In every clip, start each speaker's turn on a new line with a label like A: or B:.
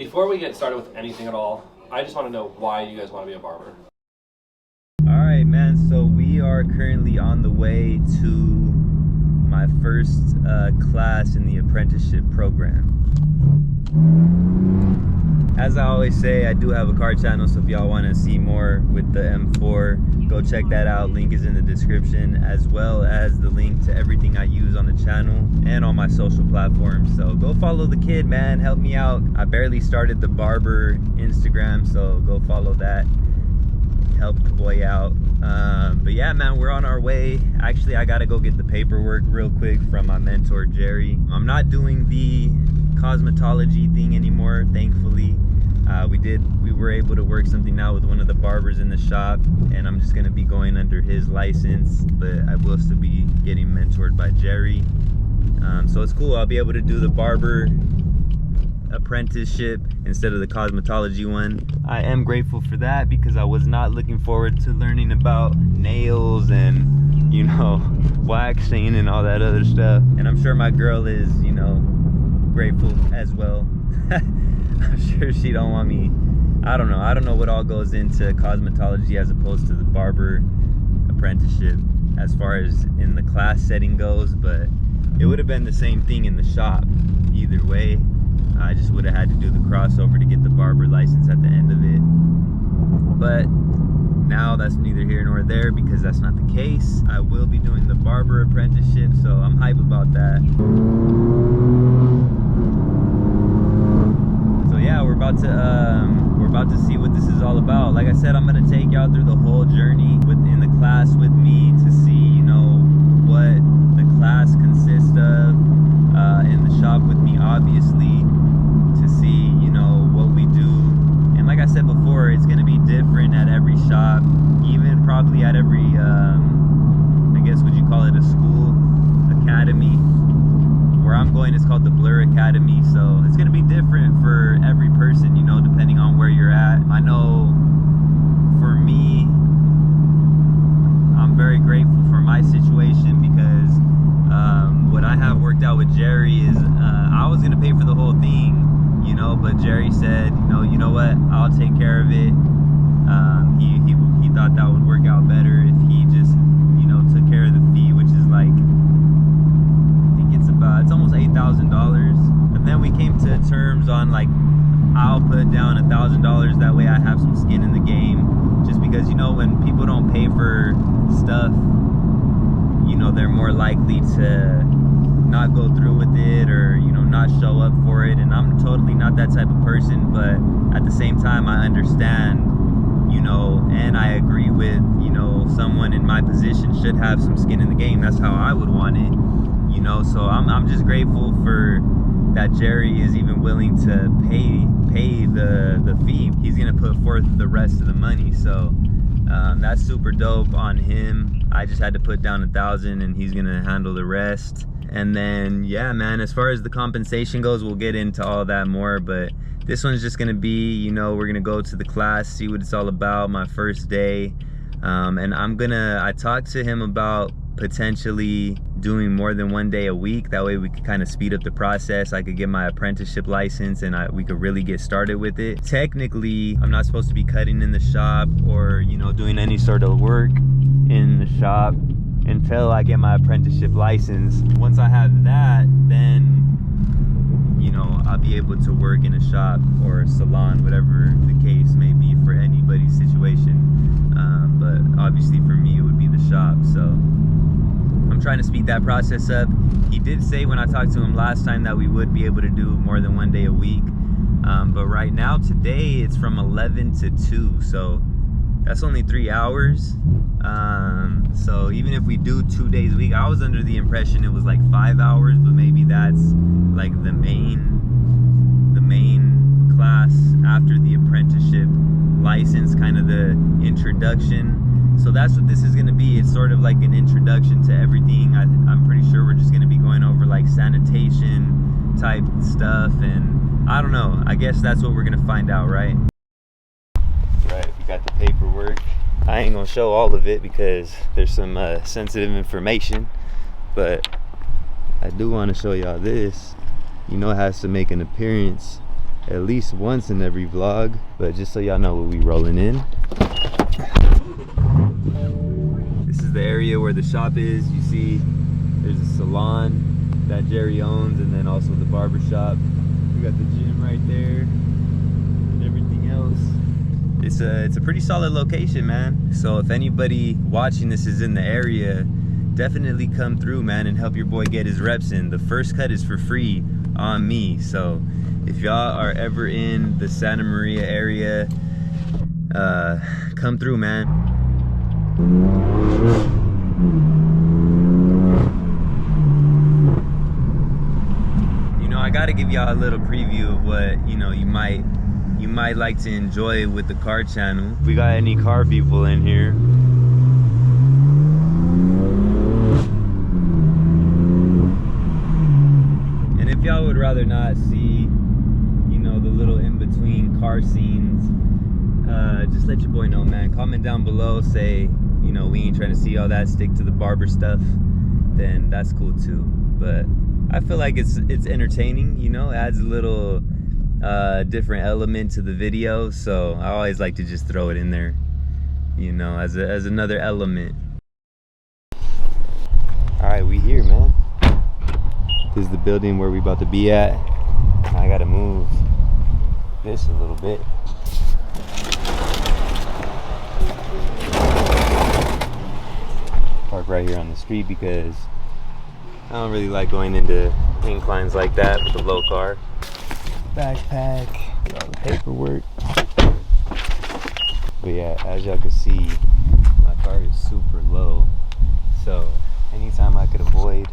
A: Before we get started with anything at all, I just want to know why you guys want to be a barber.
B: All right, man, so we are currently on the way to my first class in the apprenticeship program. As I always say, I do have a car channel, so if y'all want to see more with the M4, go check that out. Link is in the description, as well as the link to everything I use on the channel and on my social platforms. So go follow the kid, man. Help me out. I barely started the Barber Instagram, so go follow that. Help the boy out. But yeah, man, we're on our way. Actually, I gotta go get the paperwork real quick from my mentor, Jerry. I'm not doing the cosmetology thing anymore, thankfully. We were able to work something out with one of the barbers in the shop, and I'm just gonna be going under his license, but I will still be getting mentored by Jerry. So it's cool. I'll be able to do the barber apprenticeship instead of the cosmetology one. I am grateful for that because I was not looking forward to learning about nails and, you know, waxing and all that other stuff. And I'm sure my girl is, you know, grateful as well. I'm sure she don't want me. I don't know what all goes into cosmetology as opposed to the barber apprenticeship as far as in the class setting goes, but it would have been the same thing in the shop either way. I just would have had to do the crossover to get the barber license at the end of it. But now that's neither here nor there because that's not the case. I will be doing the barber apprenticeship, so I'm hype about that. So yeah, we're about to see what this is all about. Like I said, I'm gonna take y'all through the whole journey within the class with me to see, you know, what the class consists of in the shop with me, obviously, to see, you know, what we do. And like I said before, it's gonna be different at every shop, even probably at every I guess would you call it a school academy. Where I'm going is called the Blur Academy, so it's gonna be different for every person, you know, depending on where you're at. I know for me, I'm very grateful for my situation because what I have worked out with Jerry is I was gonna pay for the whole thing, you know, but Jerry said, you know what, I'll take care of it. He thought that would work out better if he just, you know, took care of the fee, which is like, it's almost $8,000. And then we came to terms on like, I'll put down $1,000, that way I have some skin in the game, just because, you know, when people don't pay for stuff, you know, they're more likely to not go through with it or, you know, not show up for it. And I'm totally not that type of person, but at the same time I understand, you know, and I agree with, you know, someone in my position should have some skin in the game. That's how I would want it, you know. So I'm just grateful for that Jerry is even willing to pay the fee. He's gonna put forth the rest of the money, so that's super dope on him. I just had to put down $1,000 and he's gonna handle the rest. And then yeah, man, as far as the compensation goes, we'll get into all that more, but this one's just gonna be, you know, we're gonna go to the class, see what it's all about, my first day. And I talked to him about potentially doing more than one day a week. That way we could kind of speed up the process. I could get my apprenticeship license and we could really get started with it. Technically, I'm not supposed to be cutting in the shop or, you know, doing any sort of work in the shop until I get my apprenticeship license. Once I have that, then, you know, I'll be able to work in a shop or a salon, whatever the case may be for anybody's situation. But obviously for me, it would be the shop. So I'm trying to speed that process up. He did say when I talked to him last time that we would be able to do more than one day a week. But right now, today, it's from 11 to 2. So that's only 3 hours. So even if we do 2 days a week, I was under the impression it was like 5 hours, but maybe that's like the main class after the apprenticeship license, kind of the introduction. So that's what this is going to be. It's sort of like an introduction to everything. I'm pretty sure we're just going to be going over like sanitation type stuff, and I don't know, I guess that's what we're going to find out, right? Right, we got the paperwork. I ain't gonna show all of it because there's some sensitive information, but I do want to show y'all this. You know, it has to make an appearance at least once in every vlog, but just so y'all know what we rolling in. This is the area where the shop is. You see there's a salon that Jerry owns, and then also the barber shop. We got the gym right there and everything else. It's a pretty solid location, man. So if anybody watching this is in the area, definitely come through, man, and help your boy get his reps in. The first cut is for free on me. So if y'all are ever in the Santa Maria area, come through, man. You know, I gotta give y'all a little preview of what, you know, you might like to enjoy with the car channel. We got any car people in here? And if y'all would rather not see, you know, the little in-between car scenes, just let your boy know, man. Comment down below, say, you know, we ain't trying to see all that, stick to the barber stuff, then that's cool too. But I feel like it's entertaining, you know, adds a little different element to the video, so I always like to just throw it in there, you know, as another element. All right, we here, man. This is the building where we about to be at. I gotta move this a little bit. Park right here on the street because I don't really like going into inclines like that with a low car. Backpack, all the paperwork. But yeah, as y'all can see, my car is super low. So anytime I could avoid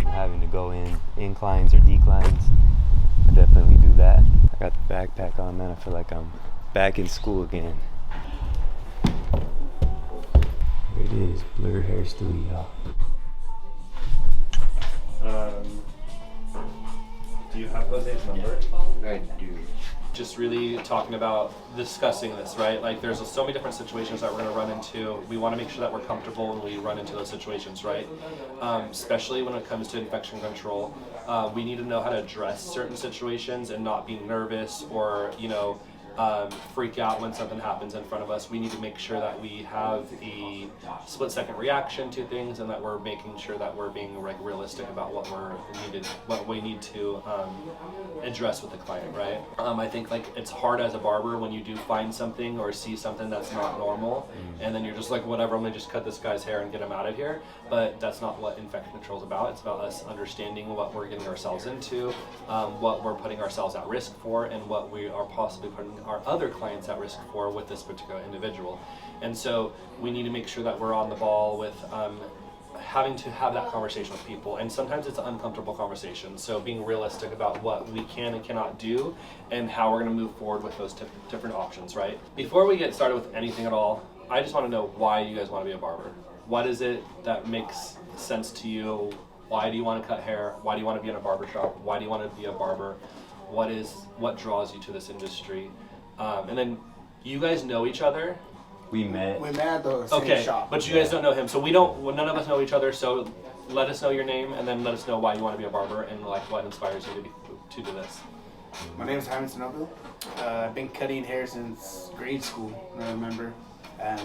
B: having to go in inclines or declines, I definitely do that. I got the backpack on, man. I feel like I'm back in school again. Here it is, Blur Hair Studio.
A: Do you have Jose's number?
C: I do.
A: Just really talking about discussing this, right? Like there's so many different situations that we're going to run into. We want to make sure that we're comfortable when we run into those situations, right? Especially when it comes to infection control. We need to know how to address certain situations and not be nervous or, you know, freak out when something happens in front of us. We need to make sure that we have a split-second reaction to things, and that we're making sure that we're being realistic about what we need to address with the client, right? I think like it's hard as a barber when you do find something or see something that's not normal, and then you're just like, whatever, I'm gonna just cut this guy's hair and get him out of here. But that's not what infection control is about. It's about us understanding what we're getting ourselves into, what we're putting ourselves at risk for, and what we are possibly putting our other clients at risk for with this particular individual. And so we need to make sure that we're on the ball with having to have that conversation with people. And sometimes it's an uncomfortable conversation. So being realistic about what we can and cannot do and how we're going to move forward with those different options, right? Before we get started with anything at all, I just want to know why you guys want to be a barber. What is it that makes sense to you? Why do you want to cut hair? Why do you want to be in a barber shop? Why do you want to be a barber? What draws you to this industry? And then you guys know each other.
B: We met
C: at the same shop.
A: But you guys don't know him, so none of us know each other. So let us know your name, and then let us know why you want to be a barber and like what inspires you to do this.
C: My name is Jaime Sanogo. I've been cutting hair since grade school, I remember. And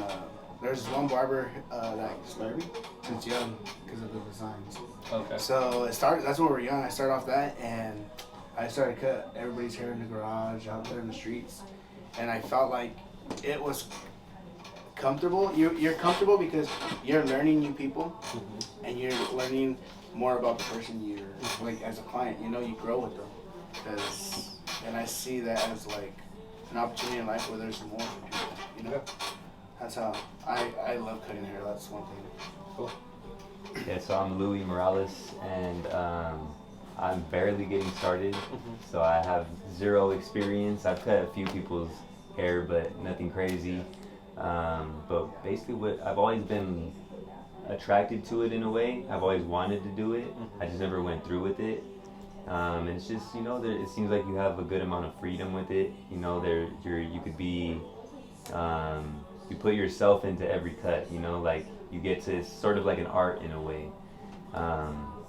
C: there's one barber that inspired me since young because of the designs.
A: Okay.
C: So that's when we were young. I started off that, and I started to cut everybody's hair in the garage, out there in the streets. And I felt like it was comfortable. You're comfortable because you're learning new people, and you're learning more about the person you're like as a client. You know, you grow with them. And I see that as like an opportunity in life where there's more for people. You know, that's how I love cutting hair. That's one thing.
A: Cool.
B: Yeah, so I'm Louis Morales, and I'm barely getting started. So I have zero experience. I've cut a few people's hair, but nothing crazy. But basically, I've always been attracted to it in a way. I've always wanted to do it. I just never went through with it. And it's just, you know, it seems like you have a good amount of freedom with it. You know, you could be, you put yourself into every cut. You know, like you get to, it's sort of like an art in a way.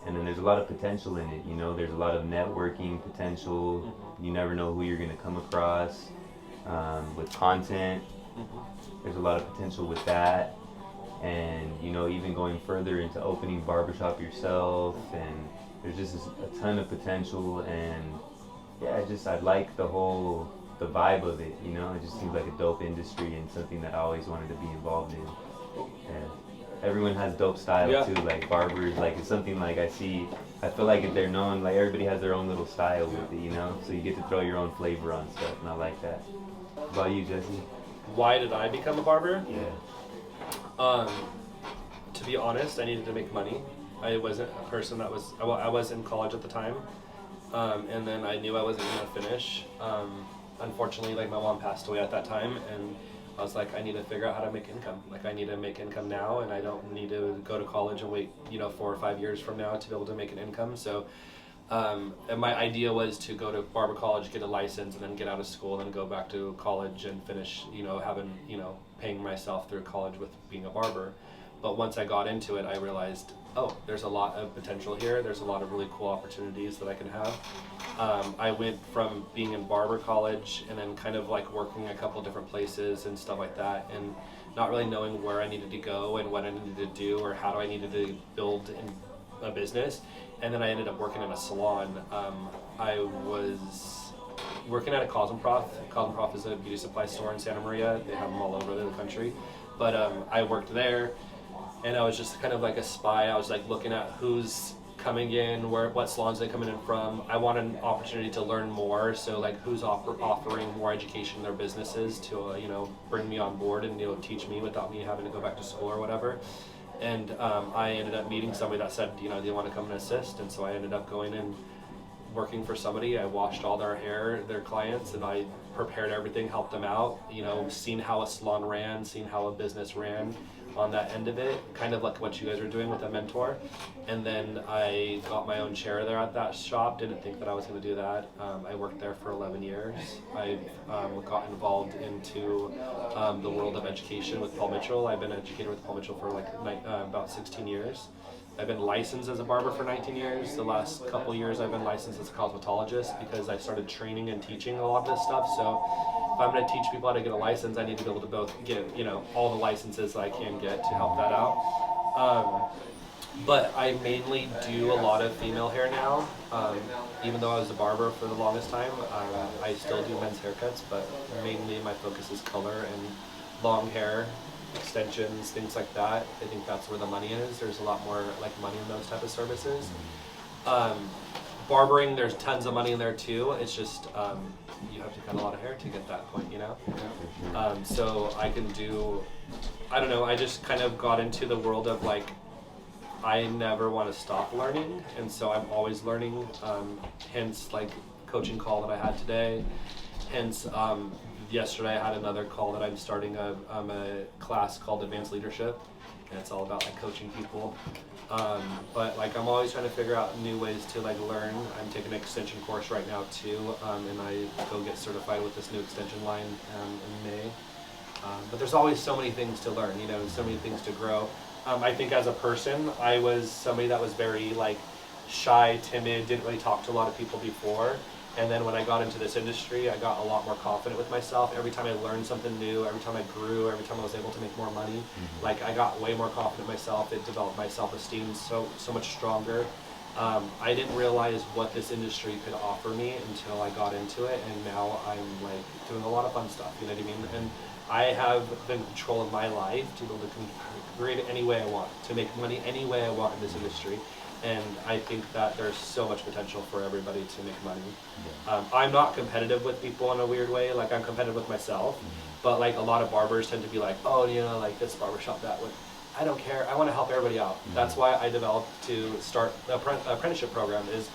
B: And then there's a lot of potential in it, you know. There's a lot of networking potential. You never know who you're going to come across with content. There's a lot of potential with that. And, you know, even going further into opening barbershop yourself, and there's just a ton of potential. And yeah, I like the vibe of it, you know. It just seems like a dope industry and something that I always wanted to be involved in. And everyone has dope style too, like barbers, like it's something like I feel like if they're known, like everybody has their own little style with it, you know, so you get to throw your own flavor on stuff, and I like that. What about you, Jesse?
A: Why did I become a barber?
B: Yeah.
A: To be honest, I needed to make money. I wasn't a person that was, well, I was in college at the time, and then I knew I wasn't going to finish. Unfortunately, like my mom passed away at that time, and I was like, I need to figure out how to make income. Like I need to make income now, and I don't need to go to college and wait, 4 or 5 years from now to be able to make an income. So, and my idea was to go to barber college, get a license, and then get out of school, and then go back to college and finish, paying myself through college with being a barber. But once I got into it, I realized, there's a lot of potential here. There's a lot of really cool opportunities that I can have. I went from being in barber college and then kind of like working a couple different places and stuff like that, and not really knowing where I needed to go and what I needed to do or how I needed to build a business. And then I ended up working in a salon. I was working at a Cosmoprof. Cosmoprof is a beauty supply store in Santa Maria. They have them all over the country. But I worked there, and I was just kind of like a spy. I was like looking at who's coming in, what salons they coming in from. I wanted an opportunity to learn more, so like who's offering more education in their businesses to bring me on board and teach me without me having to go back to school or whatever. And I ended up meeting somebody that said, do you want to come and assist? And so I ended up going and working for somebody. I washed all their hair, their clients, and I prepared everything, helped them out, seen how a salon ran, seen how a business ran on that end of it, kind of like what you guys are doing with a mentor. And then I got my own chair there at that shop. Didn't think that I was going to do that. I worked there for 11 years. I got involved into the world of education with Paul Mitchell. I've been an educator with Paul Mitchell for about 16 years. I've been licensed as a barber for 19 years. The last couple years I've been licensed as a cosmetologist because I started training and teaching a lot of this stuff. So if I'm going to teach people how to get a license, I need to be able to both get, all the licenses that I can get to help that out. But I mainly do a lot of female hair now. Even though I was a barber for the longest time, I still do men's haircuts, but mainly my focus is color and long hair, extensions, things like that. I think that's where the money is. There's a lot more money in those type of services. Barbering, there's tons of money in there too. It's just you have to cut a lot of hair to get that point, so I can do, I don't know, I just kind of got into the world of I never want to stop learning, and so I'm always learning, hence coaching call that I had today, hence yesterday I had another call that I'm starting a class called Advanced Leadership, and it's all about coaching people. But I'm always trying to figure out new ways to learn. I'm taking an extension course right now too, and I go get certified with this new extension line in May. But there's always so many things to learn, and so many things to grow. I think as a person, I was somebody that was very shy, timid, didn't really talk to a lot of people before. And then when I got into this industry, I got a lot more confident with myself. Every time I learned something new, every time I grew, every time I was able to make more money, I got way more confident in myself. It developed my self-esteem so much stronger. I didn't realize what this industry could offer me until I got into it, and now I'm doing a lot of fun stuff, you know what I mean? And I have the control of my life to be able to create it any way I want, to make money any way I want in this industry. And I think that there's so much potential for everybody to make money. I'm not competitive with people in a weird way. I'm competitive with myself, but a lot of barbers tend to be this barbershop, that one. I don't care. I want to help everybody out. That's why I developed to start the apprenticeship program. Is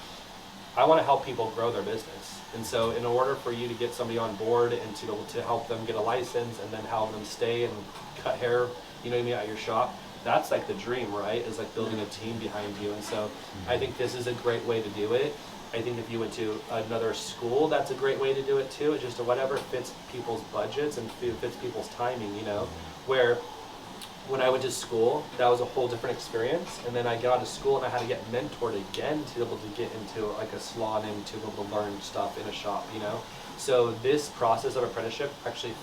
A: I want to help people grow their business. And so in order for you to get somebody on board and to be able to help them get a license and then help them stay and cut hair, at your shop, that's the dream, right? Is building a team behind you. And so I think this is a great way to do it. I think if you went to another school, that's a great way to do it too. It's just whatever fits people's budgets and fits people's timing, where when I went to school, that was a whole different experience. And then I got to school and I had to get mentored again to be able to get into like a salon and to be able to learn stuff in a shop, you know? So this process of apprenticeship actually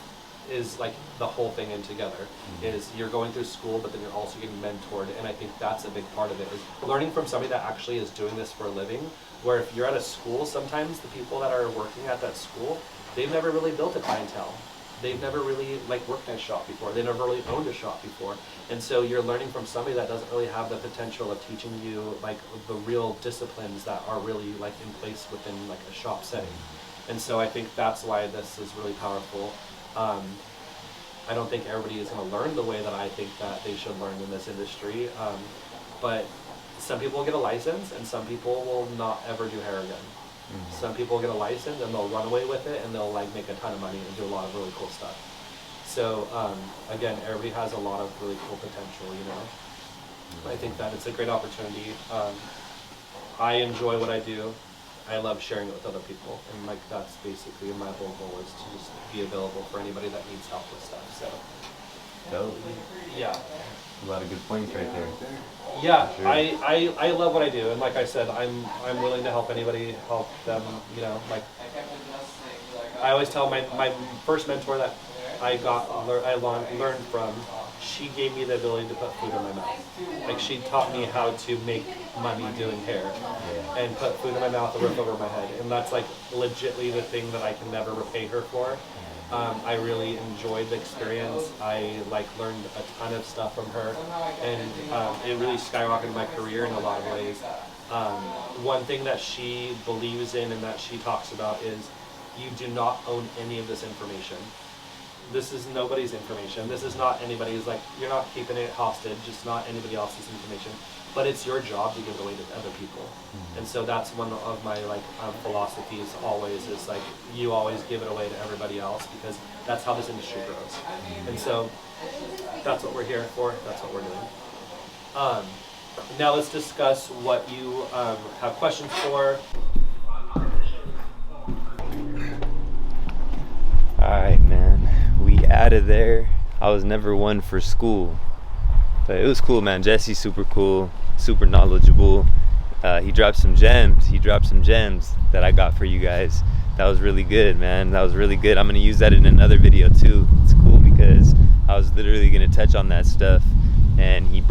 A: is like the whole thing in together. Is you're going through school, but then you're also getting mentored. And I think that's a big part of it, is learning from somebody that actually is doing this for a living. Where if you're at a school, sometimes the people that are working at that school, they've never really built a clientele. They've never really like worked in a shop before. They never really owned a shop before. And so you're learning from somebody that doesn't really have the potential of teaching you like the real disciplines that are really like in place within like a shop setting. And so I think that's why this is really powerful. I don't think everybody is going to learn the way that I think that they should learn in this industry. But some people will get a license and some people will not ever do hair again. Some people will get a license and they'll run away with it and they'll like make a ton of money and do a lot of really cool stuff. So again, everybody has a lot of really cool potential, you know. I think that it's a great opportunity. I enjoy what I do. I love sharing it with other people, and like that's basically my whole goal, is to just be available for anybody that needs help with stuff. So yeah,
B: A lot of good points right there.
A: yeah,
B: Sure.
A: I love what I do, and like I said, I'm willing to help anybody, help them, you know. Like I always tell my first mentor that I learned from, she gave me the ability to put food in my mouth. Like she taught me how to make money doing hair and put food in my mouth, a roof over my head. And that's like legitly the thing that I can never repay her for. I really enjoyed the experience. I like learned a ton of stuff from her, and it really skyrocketed my career in a lot of ways. One thing that she believes in and that she talks about is you do not own any of this information. This is nobody's information. This is not anybody's, like, you're not keeping it hostage. It's not anybody else's information, but it's your job to give it away to other people. And so that's one of my philosophies always, is like, you always give it away to everybody else, because that's how this industry grows. And so that's what we're here for. That's what we're doing. Now let's discuss what you have questions for.
B: Alright, man. We out of there. I was never one for school, but it was cool, man. Jesse's super cool, super knowledgeable. He dropped some gems. That I got for you guys. That was really good, man. That was really good. I'm gonna use that in another video too. It's cool because I was literally gonna touch on that stuff, and he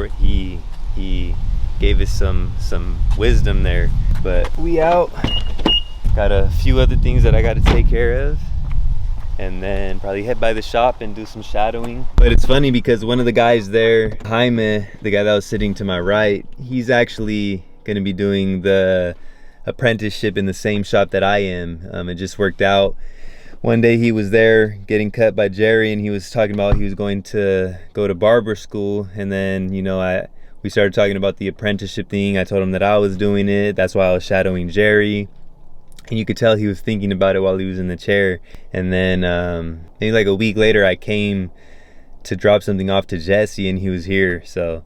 B: gave us some wisdom there. But we out. Got a few other things that I got to take care of, and then probably head by the shop and do some shadowing. But it's funny because one of the guys there, Jaime, the guy that was sitting to my right, he's actually gonna be doing the apprenticeship in the same shop that I am. It just worked out. One day he was there getting cut by Jerry, and he was talking about he was going to go to barber school, and then, you know, we started talking about the apprenticeship thing. I told him that I was doing it. That's why I was shadowing Jerry. And you could tell he was thinking about it while he was in the chair. And then maybe like a week later, I came to drop something off to Jesse, and he was here. So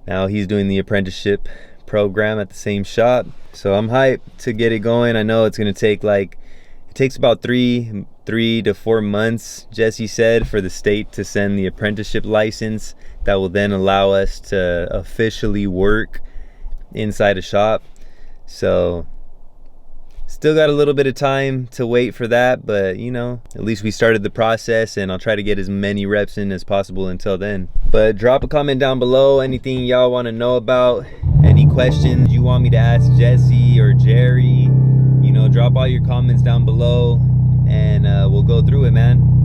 B: now he's doing the apprenticeship program at the same shop. So I'm hyped to get it going. I know it's gonna take it takes about three to 4 months, Jesse said, for the state to send the apprenticeship license that will then allow us to officially work inside a shop. So still got a little bit of time to wait for that, but you know, at least we started the process, and I'll try to get as many reps in as possible until then. But drop a comment down below, anything y'all want to know about, any questions you want me to ask Jesse or Jerry, you know, drop all your comments down below, and we'll go through it, man.